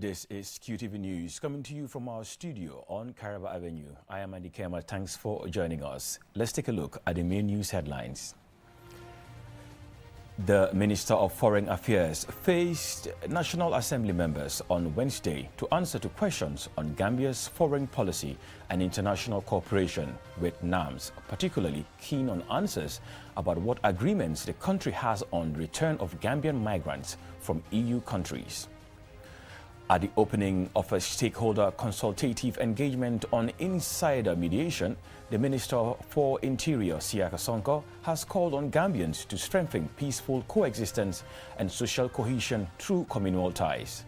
This is QTV News coming to you from our studio on Caraba Avenue. I am Andy Kema. Thanks for joining us. Let's take a look at the main news headlines. The Minister of Foreign Affairs faced National Assembly members on Wednesday to answer to questions on Gambia's foreign policy and international cooperation, with NAMS particularly keen on answers about what agreements the country has on return of Gambian migrants from EU countries. At the opening of a stakeholder consultative engagement on insider mediation, the Minister for Interior, Siaka Sonko, has called on Gambians to strengthen peaceful coexistence and social cohesion through communal ties.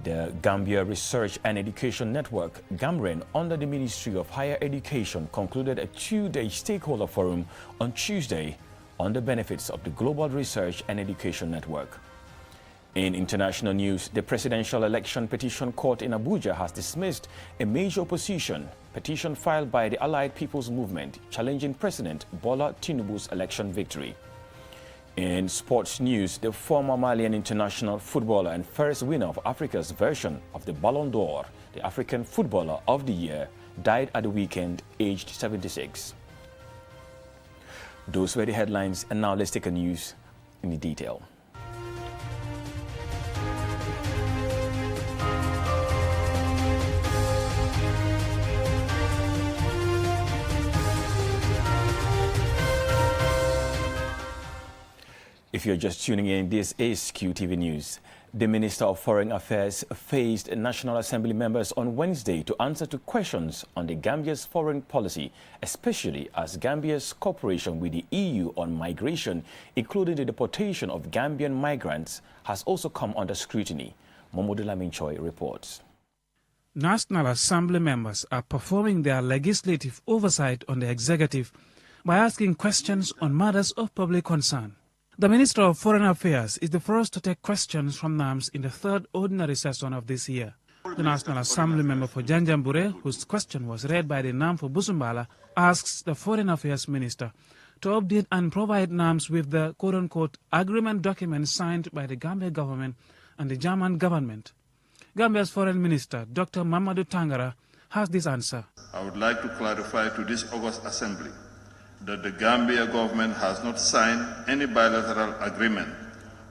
The Gambia Research and Education Network, GAMREN, under the Ministry of Higher Education, concluded a two-day stakeholder forum on Tuesday on the benefits of the Global Research and Education Network. In international news, the Presidential Election Petition Court in Abuja has dismissed a major opposition petition filed by the Allied People's Movement challenging President Bola Tinubu's election victory. In sports news, the former Malian international footballer and first winner of Africa's version of the Ballon d'Or, the African Footballer of the Year, died at the weekend, aged 76. Those were the headlines, and now let's take a news in detail. If you're just tuning in, this is QTV News. The Minister of Foreign Affairs faced National Assembly members on Wednesday to answer to questions on the Gambia's foreign policy, especially as Gambia's cooperation with the EU on migration, including the deportation of Gambian migrants, has also come under scrutiny. Momodu Lamin Choi reports. National Assembly members are performing their legislative oversight on the executive by asking questions on matters of public concern. The Minister of Foreign Affairs is the first to take questions from NAMS in the third ordinary session of this year. The National Assembly member for Janjanbureh, whose question was read by the NAM for Busumbala, asks the Foreign Affairs Minister to update and provide NAMS with the quote-unquote agreement document signed by the Gambia government and the German government. Gambia's Foreign Minister, Dr. Mamadou Tangara, has this answer. I would like to clarify to this August Assembly that the Gambia government has not signed any bilateral agreement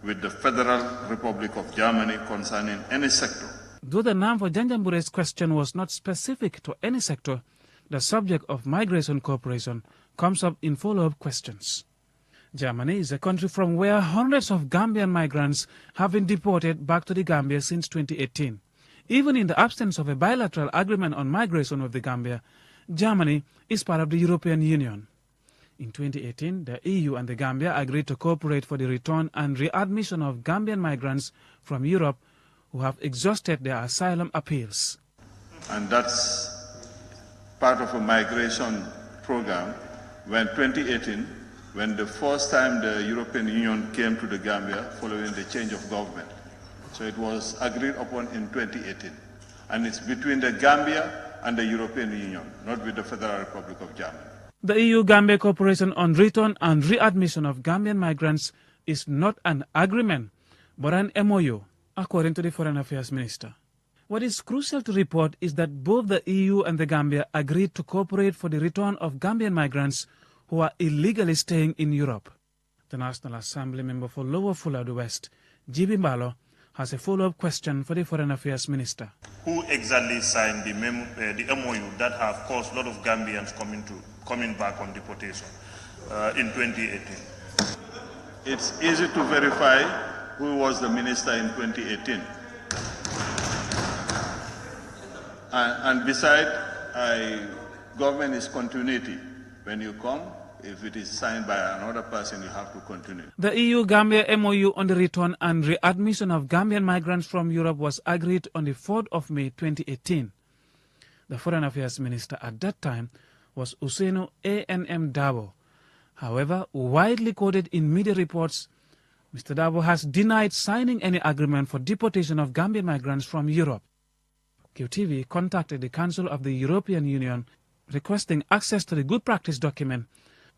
with the Federal Republic of Germany concerning any sector. Though the NAM for Janjanbureh's question was not specific to any sector, the subject of migration cooperation comes up in follow-up questions. Germany is a country from where hundreds of Gambian migrants have been deported back to the Gambia since 2018. Even in the absence of a bilateral agreement on migration with the Gambia, Germany is part of the European Union. In 2018, the EU and the Gambia agreed to cooperate for the return and readmission of Gambian migrants from Europe who have exhausted their asylum appeals. And that's part of a migration program when 2018, when the first time the European Union came to the Gambia following the change of government. So it was agreed upon in 2018. And it's between the Gambia and the European Union, not with the Federal Republic of Germany. The EU-Gambia cooperation on return and readmission of Gambian migrants is not an agreement, but an MOU, according to the Foreign Affairs Minister. What is crucial to report is that both the EU and the Gambia agreed to cooperate for the return of Gambian migrants who are illegally staying in Europe. The National Assembly member for Lower Fuladu West, Jibi Mbalo, has a follow-up question for the Foreign Affairs Minister. Who exactly signed the MOU that have caused a lot of Gambians coming back on deportation in 2018? It's easy to verify who was the minister in 2018. And besides, government is continuity. When you come, if it is signed by another person, you have to continue. The EU-Gambia MOU on the return and readmission of Gambian migrants from Europe was agreed on the 4th of May 2018. The Foreign Affairs Minister at that time was Usainu A.N.M. Dabo. However, widely quoted in media reports, Mr. Dabo has denied signing any agreement for deportation of Gambian migrants from Europe. QTV contacted the Council of the European Union requesting access to the good practice document,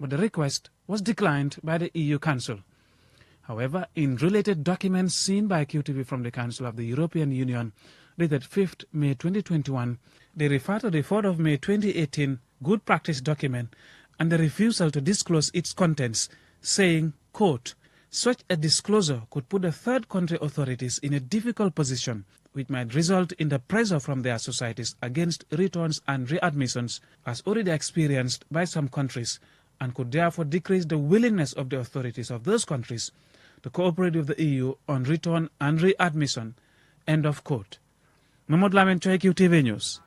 but the request was declined by the EU Council. However, in related documents seen by QTV from the Council of the European Union, dated 5th May 2021, they refer to the 4th of May 2018 Good Practice document and the refusal to disclose its contents, saying, quote, "Such a disclosure could put the third country authorities in a difficult position, which might result in the pressure from their societies against returns and readmissions, as already experienced by some countries, and could therefore decrease the willingness of the authorities of those countries to cooperate with the EU on return and readmission." End of quote. Mahmoud Lamin Choi, QTV News.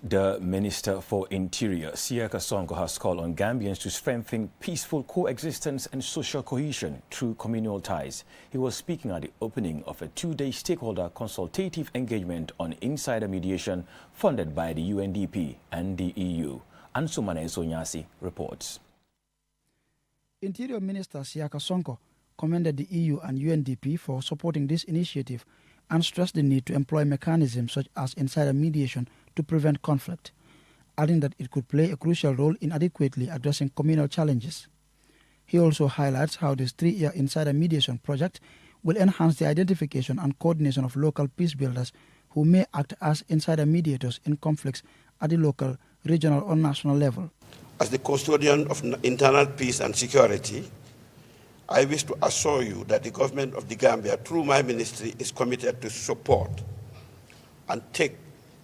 The Minister for Interior, Siaka Sonko, has called on Gambians to strengthen peaceful coexistence and social cohesion through communal ties. He was speaking at the opening of a two-day stakeholder consultative engagement on insider mediation funded by the UNDP and the EU. Ansumane Sonyasi reports. Interior Minister Siaka Sonko commended the EU and UNDP for supporting this initiative and stressed the need to employ mechanisms such as insider mediation to prevent conflict, adding that it could play a crucial role in adequately addressing communal challenges. He also highlights how this 3-year insider mediation project will enhance the identification and coordination of local peace builders who may act as insider mediators in conflicts at the local, regional or national level. As the custodian of internal peace and security, I wish to assure you that the government of the Gambia, through my ministry, is committed to support and take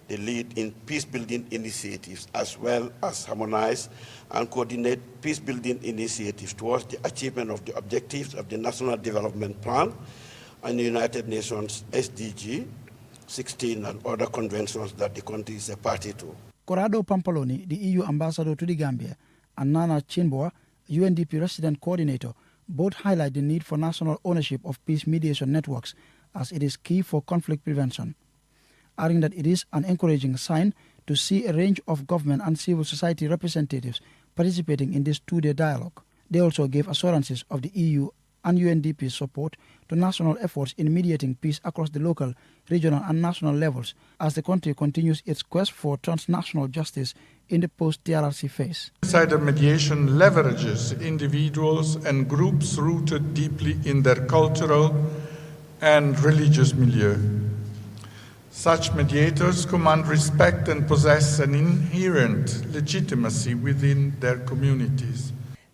the lead in peace-building initiatives, as well as harmonize and coordinate peace-building initiatives towards the achievement of the objectives of the National Development Plan and the United Nations SDG 16 and other conventions that the country is a party to. Corrado Pampaloni, the EU ambassador to the Gambia, and Nana Chinboa, UNDP resident coordinator, both highlight the need for national ownership of peace mediation networks, as it is key for conflict prevention, adding that it is an encouraging sign to see a range of government and civil society representatives participating in this two-day dialogue. They also gave assurances of the EU and UNDP's support to national efforts in mediating peace across the local, regional and national levels as the country continues its quest for transnational justice in the post-TRRC phase. Insider mediation leverages individuals and groups rooted deeply in their cultural and religious milieu. Such mediators command respect and possess an inherent legitimacy within their communities.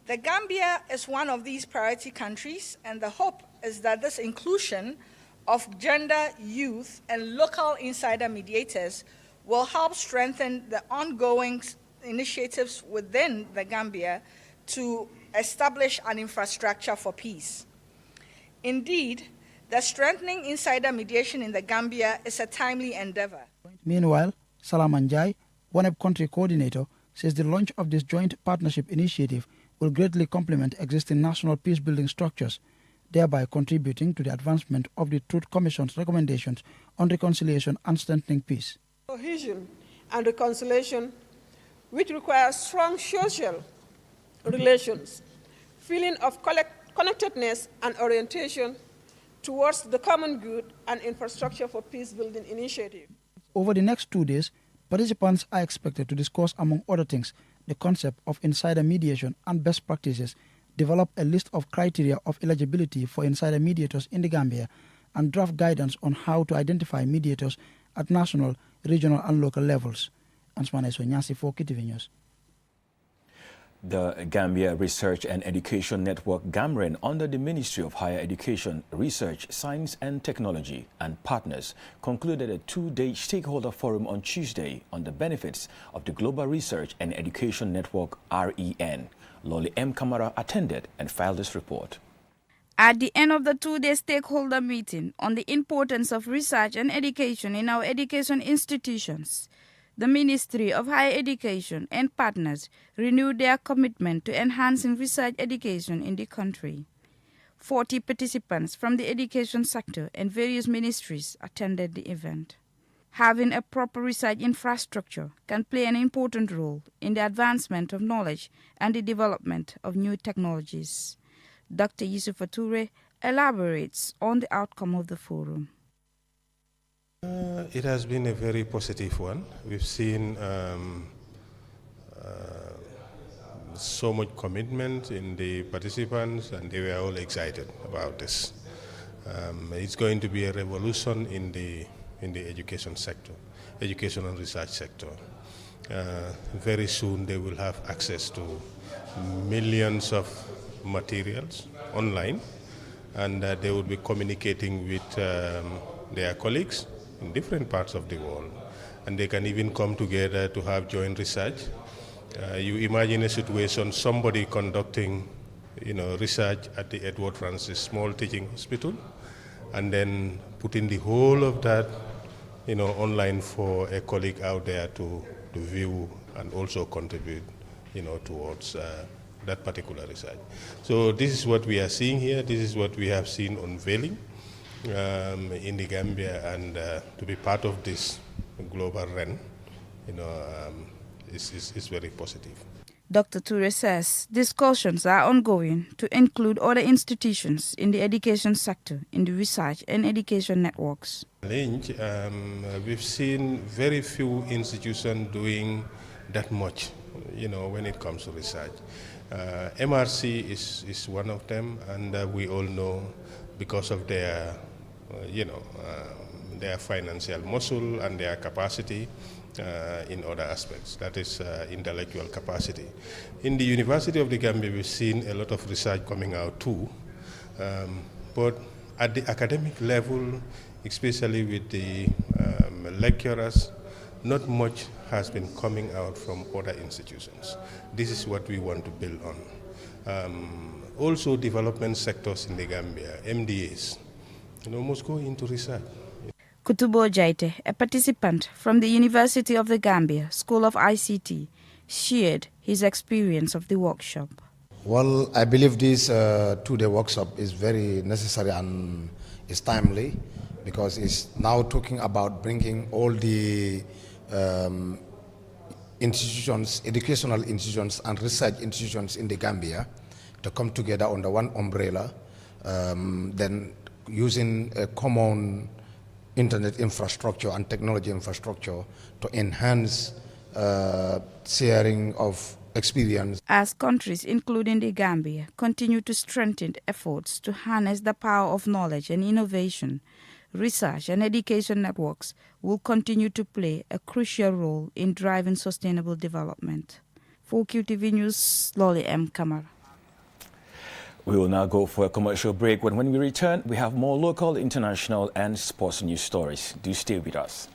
The Gambia is one of these priority countries, and the hope is that this inclusion of gender, youth, and local insider mediators will help strengthen the ongoing initiatives within the Gambia to establish an infrastructure for peace. Indeed, the strengthening insider mediation in the Gambia is a timely endeavor. Meanwhile, Salam Anjai, ONEP country coordinator, says the launch of this joint partnership initiative will greatly complement existing national peace-building structures, thereby contributing to the advancement of the Truth Commission's recommendations on reconciliation and strengthening peace. Cohesion and reconciliation, which requires strong social relations, feeling of connectedness and orientation towards the common good and infrastructure for peace-building initiative. Over the next 2 days, participants are expected to discuss, among other things, the concept of insider mediation and best practices, develop a list of criteria of eligibility for insider mediators in the Gambia, and draft guidance on how to identify mediators at national, regional and local levels. Ansmane Sonyasi for QTV News. The Gambia Research and Education Network, GAMREN, under the Ministry of Higher Education, Research, Science and Technology and partners, concluded a two-day stakeholder forum on Tuesday on the benefits of the Global Research and Education Network, REN. Loli M. Kamara attended and filed this report. At the end of the two-day stakeholder meeting on the importance of research and education in our education institutions, the Ministry of Higher Education and partners renewed their commitment to enhancing research education in the country. 40 participants from the education sector and various ministries attended the event. Having a proper research infrastructure can play an important role in the advancement of knowledge and the development of new technologies. Dr. Yusufa Toure elaborates on the outcome of the forum. It has been a very positive one. We've seen so much commitment in the participants, and they were all excited about this. It's going to be a revolution in the education sector, education and research sector. Very soon they will have access to millions of materials online, and they will be communicating with their colleagues in different parts of the world. And they can even come together to have joint research. You imagine a situation, somebody conducting research at the Edward Francis Small Teaching Hospital, and then putting the whole of that online for a colleague out there to view and also contribute towards that particular research. So this is what we are seeing here. This is what we have seen unveiling in the Gambia, and to be part of this global REN is very positive. Dr. Toure says discussions are ongoing to include other institutions in the education sector in the research and education networks. We've seen very few institutions doing that much, when it comes to research. MRC is one of them, and we all know because of their, their financial muscle and their capacity in other aspects, that is intellectual capacity. In the University of the Gambia, we've seen a lot of research coming out too, but at the academic level, especially with the lecturers, not much has been coming out from other institutions. This is what we want to build on. Also, development sectors in the Gambia, MDAs, must go into research. Kutubo Jaite, a participant from the University of the Gambia School of ICT, shared his experience of the workshop. Well, I believe this two-day workshop is very necessary and is timely, because it's now talking about bringing all the institutions, educational institutions and research institutions in the Gambia to come together under one umbrella, then using a common internet infrastructure and technology infrastructure to enhance sharing of experience. As countries, including the Gambia, continue to strengthen efforts to harness the power of knowledge and innovation, research and education networks will continue to play a crucial role in driving sustainable development. For QTV News, Lolly M. Kamara. We will now go for a commercial break. When we return, we have more local, international and sports news stories. Do stay with us.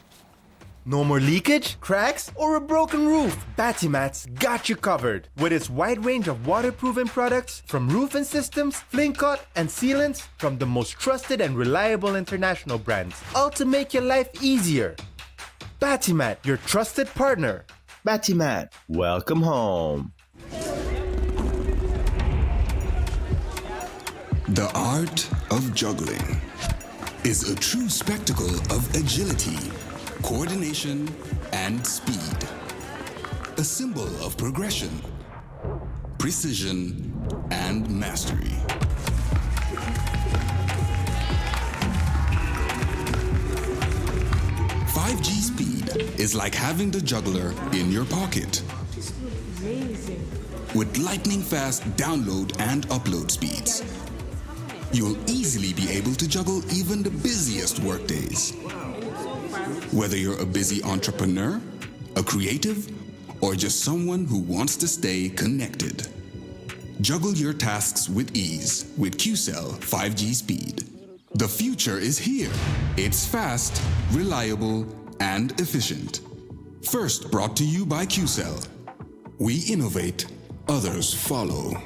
No more leakage, cracks, or a broken roof? Batimat's got you covered. With its wide range of waterproofing products, from roofing systems, flame cut, and sealants, from the most trusted and reliable international brands, all to make your life easier. Batimat, your trusted partner. Batimat, welcome home. The art of juggling is a true spectacle of agility, coordination, and speed. A symbol of progression, precision, and mastery. "5G Speed is like having the juggler in your pocket. With lightning-fast download and upload speeds, you'll easily be able to juggle even the busiest workdays. Whether you're a busy entrepreneur, a creative, or just someone who wants to stay connected. Juggle your tasks with ease with QCell 5G Speed. The future is here. It's fast, reliable, and efficient. First brought to you by QCell. We innovate, others follow.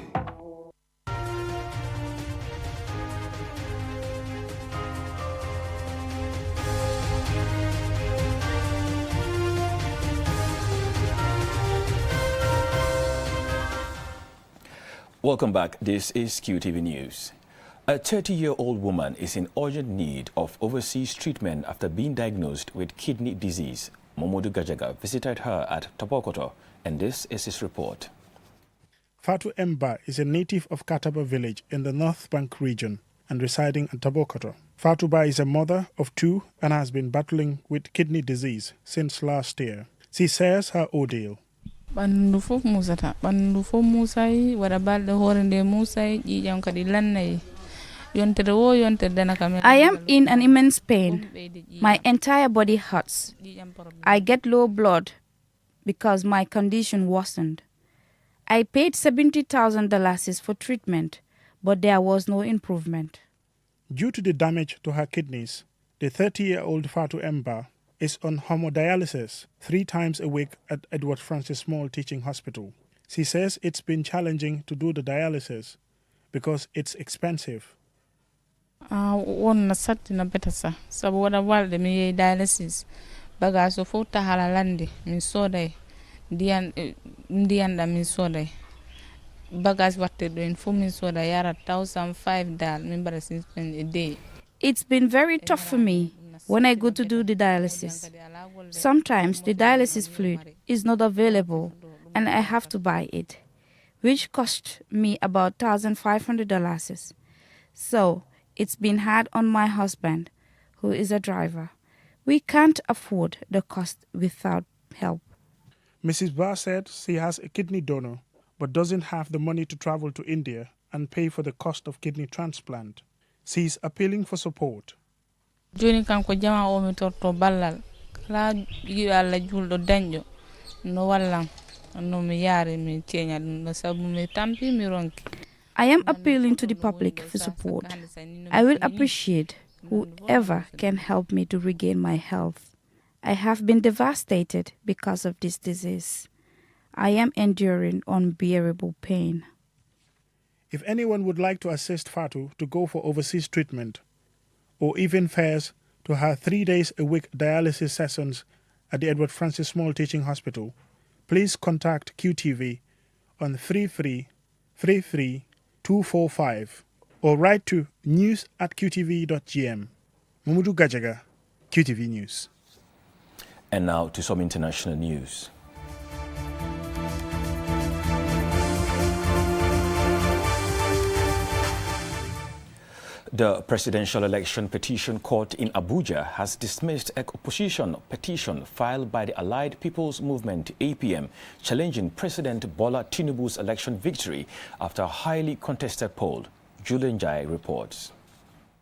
Welcome back. This is QTV News. A 30-year-old woman is in urgent need of overseas treatment after being diagnosed with kidney disease. Momodu Gajaga visited her at Tabokoto, and this is his report. Fatu Mba is a native of Kataba village in the North Bank region and residing at Tabokoto. Fatu Ba is a mother of two and has been battling with kidney disease since last year. She shares her ordeal. Bandu fof musata bandu fof musay wara balde horende musay jijam kadi lannay yontere wo yontere dana kam. I am in an immense pain. My entire body hurts. I get low blood because my condition worsened. I paid $70,000 for treatment, but there was no improvement. Due to the damage to her kidneys, the 30-year-old Fatu Emba is on hemodialysis 3 times a week at Edward Francis Small Teaching Hospital. She says it's been challenging to do the dialysis because it's expensive. Wonna sattina betasa sabu wada walde mi dialysis baga so fota halalande mi soday ndiyan da mi soday bagas watte do en fu mi soda yara $1,500 mi bara spend a day. It's been very tough for me when I go to do the dialysis. Sometimes the dialysis fluid is not available and I have to buy it, which cost me about $1,500. So it's been hard on my husband, who is a driver. We can't afford the cost without help. Mrs. Barr said she has a kidney donor but doesn't have the money to travel to India and pay for the cost of kidney transplant. She is appealing for support. Joni kanko jama o mi torto ballal kala yiɗo Allah julɗo dañƴo no wallam no mi yaari mi ceeña ɗum no sabu mi tampi mi ronki. I am appealing to the public for support. I will appreciate whoever can help me to regain my health. I have been devastated because of this disease. I am enduring unbearable pain. If anyone would like to assist Fatu to go for overseas treatment or even fares to her 3 days a week dialysis sessions at the Edward Francis Small Teaching Hospital, please contact QTV on 3333245 or write to news@qtv.gm. Mamudu Gajaga, QTV News. And now to some international news. The Presidential Election Petition Court in Abuja has dismissed an opposition petition filed by the Allied People's Movement, APM, challenging President Bola Tinubu's election victory after a highly contested poll. Julian Jai reports.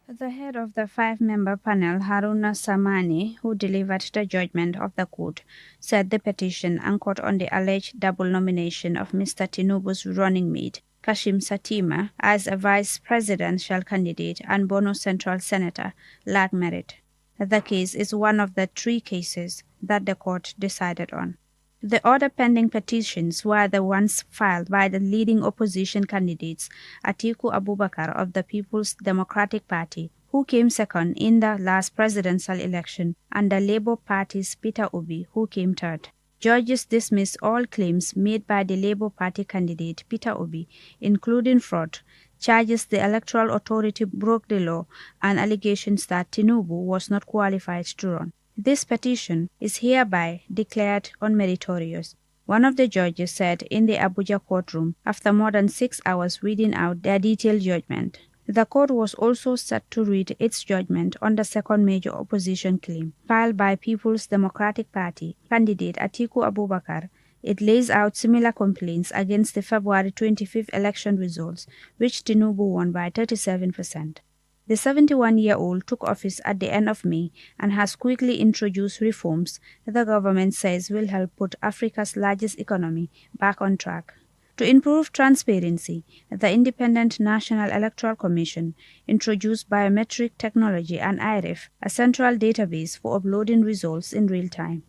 The head of the 5-member panel, Haruna Samani, who delivered the judgment of the court, said the petition anchored on the alleged double nomination of Mr. Tinubu's running mate, Kashim Satima, as a vice presidential candidate and Bono Central Senator lacked merit. The case is one of the 3 cases that the court decided on. The other pending petitions were the ones filed by the leading opposition candidates, Atiku Abubakar of the People's Democratic Party, who came second in the last presidential election, and the Labour Party's Peter Obi, who came third. Judges dismissed all claims made by the Labour Party candidate Peter Obi, including fraud, charges the Electoral Authority broke the law, and allegations that Tinubu was not qualified to run. This petition is hereby declared unmeritorious, one of the judges said in the Abuja courtroom after more than 6 hours reading out their detailed judgment. The court was also set to read its judgment on the second major opposition claim, filed by People's Democratic Party candidate Atiku Abubakar. It lays out similar complaints against the February 25th election results, which Tinubu won by 37%. The 71-year-old took office at the end of May and has quickly introduced reforms the government says will help put Africa's largest economy back on track. To improve transparency, the Independent National Electoral Commission introduced biometric technology and IRIF, a central database for uploading results in real time.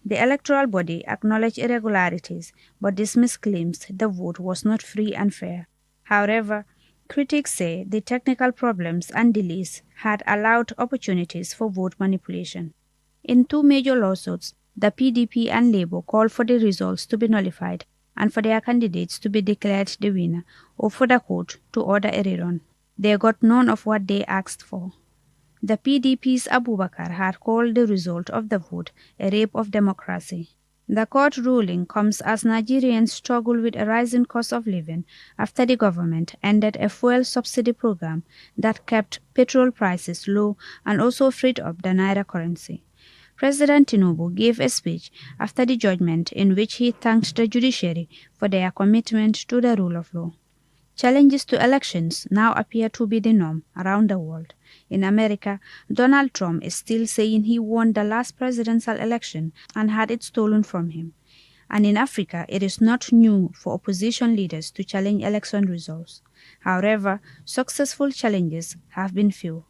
The electoral body acknowledged irregularities but dismissed claims the vote was not free and fair. However, critics say the technical problems and delays had allowed opportunities for vote manipulation. In 2 major lawsuits, the PDP and Labour called for the results to be nullified and for their candidates to be declared the winner, or for the court to order a rerun. They got none of what they asked for. The PDP's Abubakar had called the result of the vote a rape of democracy. The court ruling comes as Nigerians struggle with a rising cost of living after the government ended a fuel subsidy program that kept petrol prices low and also freed up the naira currency. President Tinubu gave a speech after the judgment in which he thanked the judiciary for their commitment to the rule of law. Challenges to elections now appear to be the norm around the world. In America, Donald Trump is still saying he won the last presidential election and had it stolen from him. And in Africa, it is not new for opposition leaders to challenge election results. However, successful challenges have been few.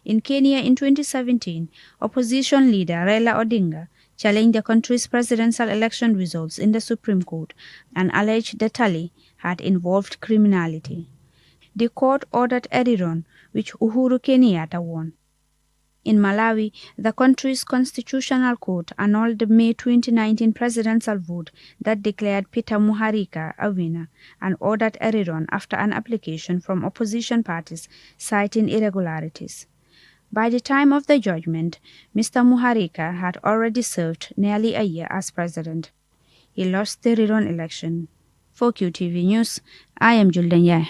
In Kenya in 2017, opposition leader Raila Odinga challenged the country's presidential election results in the Supreme Court and alleged the tally had involved criminality. The court ordered a rerun, which Uhuru Kenyatta won. In Malawi, the country's constitutional court annulled the May 2019 presidential vote that declared Peter Mutharika a winner and ordered a rerun after an application from opposition parties citing irregularities. By the time of the judgment, Mr. Mutharika had already served nearly a year as president. He lost the rerun election. For QTV News, I am Julden Yai.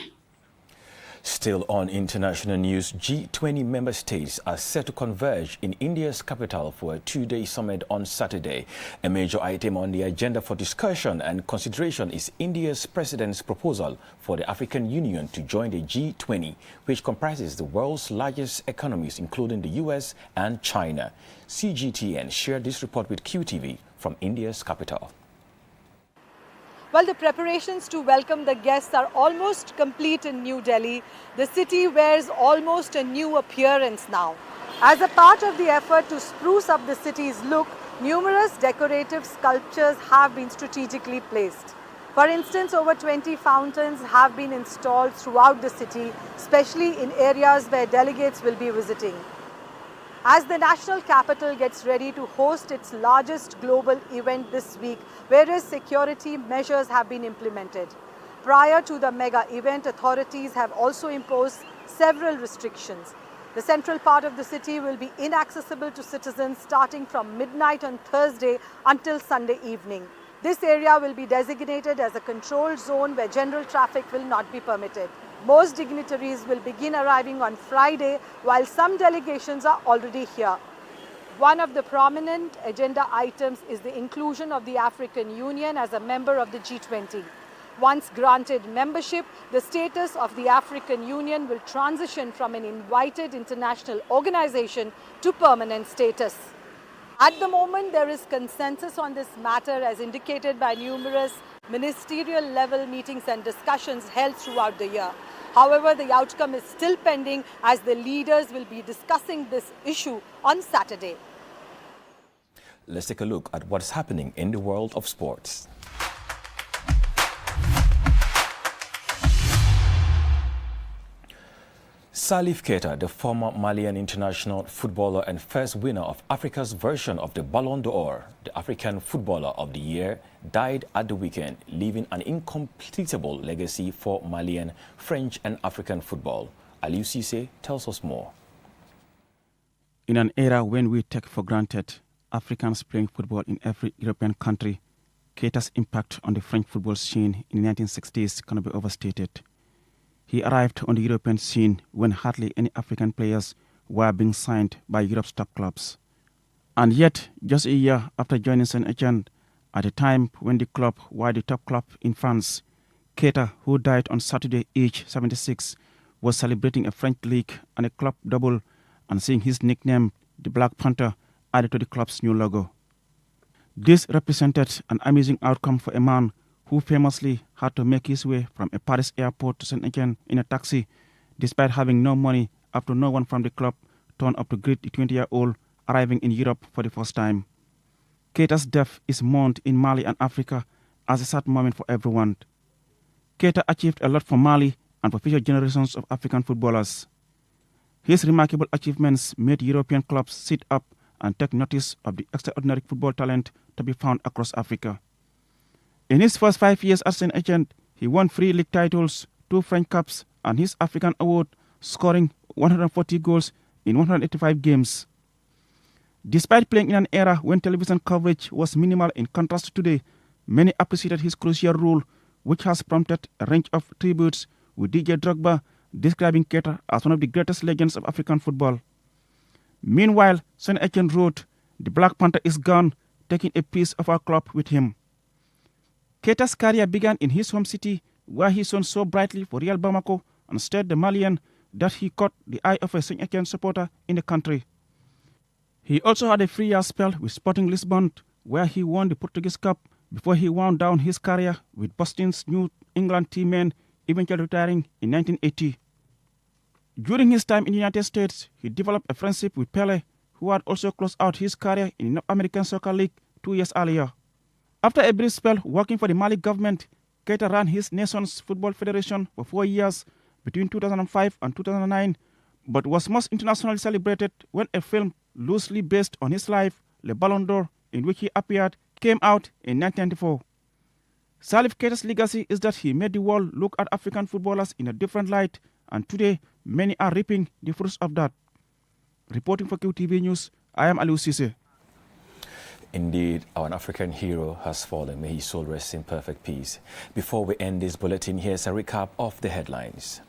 Still on international news, G20 member states are set to converge in India's capital for a two-day summit on Saturday. A major item on the agenda for discussion and consideration is India's president's proposal for the African Union to join the G20, which comprises the world's largest economies, including the US and China. CGTN shared this report with QTV from India's capital. Well, the preparations to welcome the guests are almost complete in New Delhi. The city wears almost a new appearance now. As a part of the effort to spruce up the city's look, numerous decorative sculptures have been strategically placed. For instance, over 20 fountains have been installed throughout the city, especially in areas where delegates will be visiting. As the national capital gets ready to host its largest global event this week, various security measures have been implemented. Prior to the mega event, authorities have also imposed several restrictions. The central part of the city will be inaccessible to citizens starting from midnight on Thursday until Sunday evening. This area will be designated as a controlled zone where general traffic will not be permitted. Most dignitaries will begin arriving on Friday, while some delegations are already here. One of the prominent agenda items is the inclusion of the African Union as a member of the G20. Once granted membership, the status of the African Union will transition from an invited international organization to permanent status. At the moment, there is consensus on this matter as indicated by numerous ministerial level meetings and discussions held throughout the year. However, the outcome is still pending as the leaders will be discussing this issue on Saturday. Let's take a look at what's happening in the world of sports. Salif Keita, the former Malian international footballer and first winner of Africa's version of the Ballon d'Or, the African Footballer of the Year, died at the weekend, leaving an incompletable legacy for Malian, French and African football. Aliou Cissé tells us more. In an era when we take for granted Africans playing football in every European country, Keita's impact on the French football scene in the 1960s cannot be overstated. He arrived on the European scene when hardly any African players were being signed by Europe's top clubs. And yet, just a year after joining Saint-Etienne, at a time when the club were the top club in France, Keita, who died on Saturday aged 76, was celebrating a French league and a club double and seeing his nickname, the Black Panther, added to the club's new logo. This represented an amazing outcome for a man who famously had to make his way from a Paris airport to Saint-Etienne in a taxi, despite having no money after no one from the club turned up to greet the 20-year-old arriving in Europe for the first time. Keita's death is mourned in Mali and Africa as a sad moment for everyone. Keita achieved a lot for Mali and for future generations of African footballers. His remarkable achievements made European clubs sit up and take notice of the extraordinary football talent to be found across Africa. In his first 5 years at Saint-Etienne, he won 3 league titles, 2 French Cups, and his African award, scoring 140 goals in 185 games. Despite playing in an era when television coverage was minimal in contrast to today, many appreciated his crucial role, which has prompted a range of tributes, with DJ Drogba describing Keita as one of the greatest legends of African football. Meanwhile, Saint-Etienne wrote, the Black Panther is gone, taking a piece of our club with him. Keita's career began in his home city, where he shone so brightly for Real Bamako and stirred the Malian that he caught the eye of a Saint Etienne supporter in the country. He also had a 3-year spell with Sporting Lisbon, where he won the Portuguese Cup before he wound down his career with Boston's New England teammen, eventually retiring in 1980. During his time in the United States, he developed a friendship with Pele, who had also closed out his career in the North American Soccer League 2 years earlier. After a brief spell working for the Mali government, Keita ran his nation's football federation for 4 years between 2005 and 2009, but was most internationally celebrated when a film loosely based on his life, Le Ballon d'Or, in which he appeared, came out in 1994. Salif Keita's legacy is that he made the world look at African footballers in a different light, and today many are reaping the fruits of that. Reporting for QTV News, I am Aliou Cisse. Indeed, our African hero has fallen. May his soul rest in perfect peace. Before we end this bulletin, here's a recap of the headlines.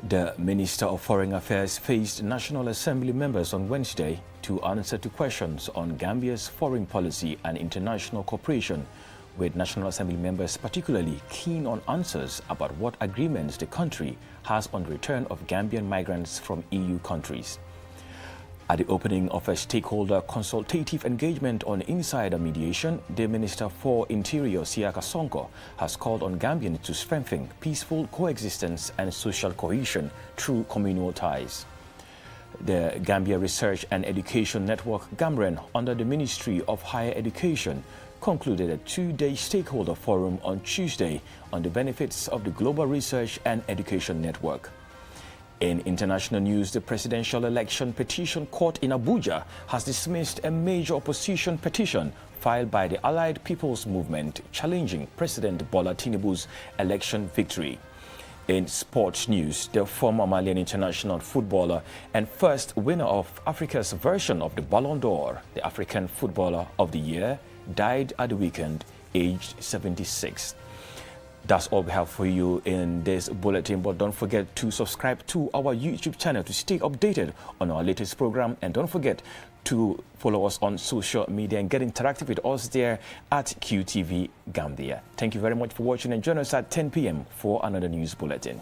The Minister of Foreign Affairs faced National Assembly members on Wednesday to answer to questions on Gambia's foreign policy and international cooperation, with National Assembly members particularly keen on answers about what agreements the country has on the return of Gambian migrants from EU countries. At the opening of a stakeholder consultative engagement on insider mediation, the Minister for Interior, Siaka Sonko, has called on Gambians to strengthen peaceful coexistence and social cohesion through communal ties. The Gambia Research and Education Network, GAMREN, under the Ministry of Higher Education, concluded a 2-day stakeholder forum on Tuesday on the benefits of the Global Research and Education Network. In international news, the presidential election petition court in Abuja has dismissed a major opposition petition filed by the Allied People's Movement challenging President Bola Tinubu's election victory. In sports news, the former Malian international footballer and first winner of Africa's version of the Ballon d'Or, the African Footballer of the Year, died at the weekend, aged 76. That's all we have for you in this bulletin, but don't forget to subscribe to our YouTube channel to stay updated on our latest program, and don't forget to follow us on social media and get interactive with us there at QTV Gambia. Thank you very much for watching, and join us at 10 p.m. for another news bulletin.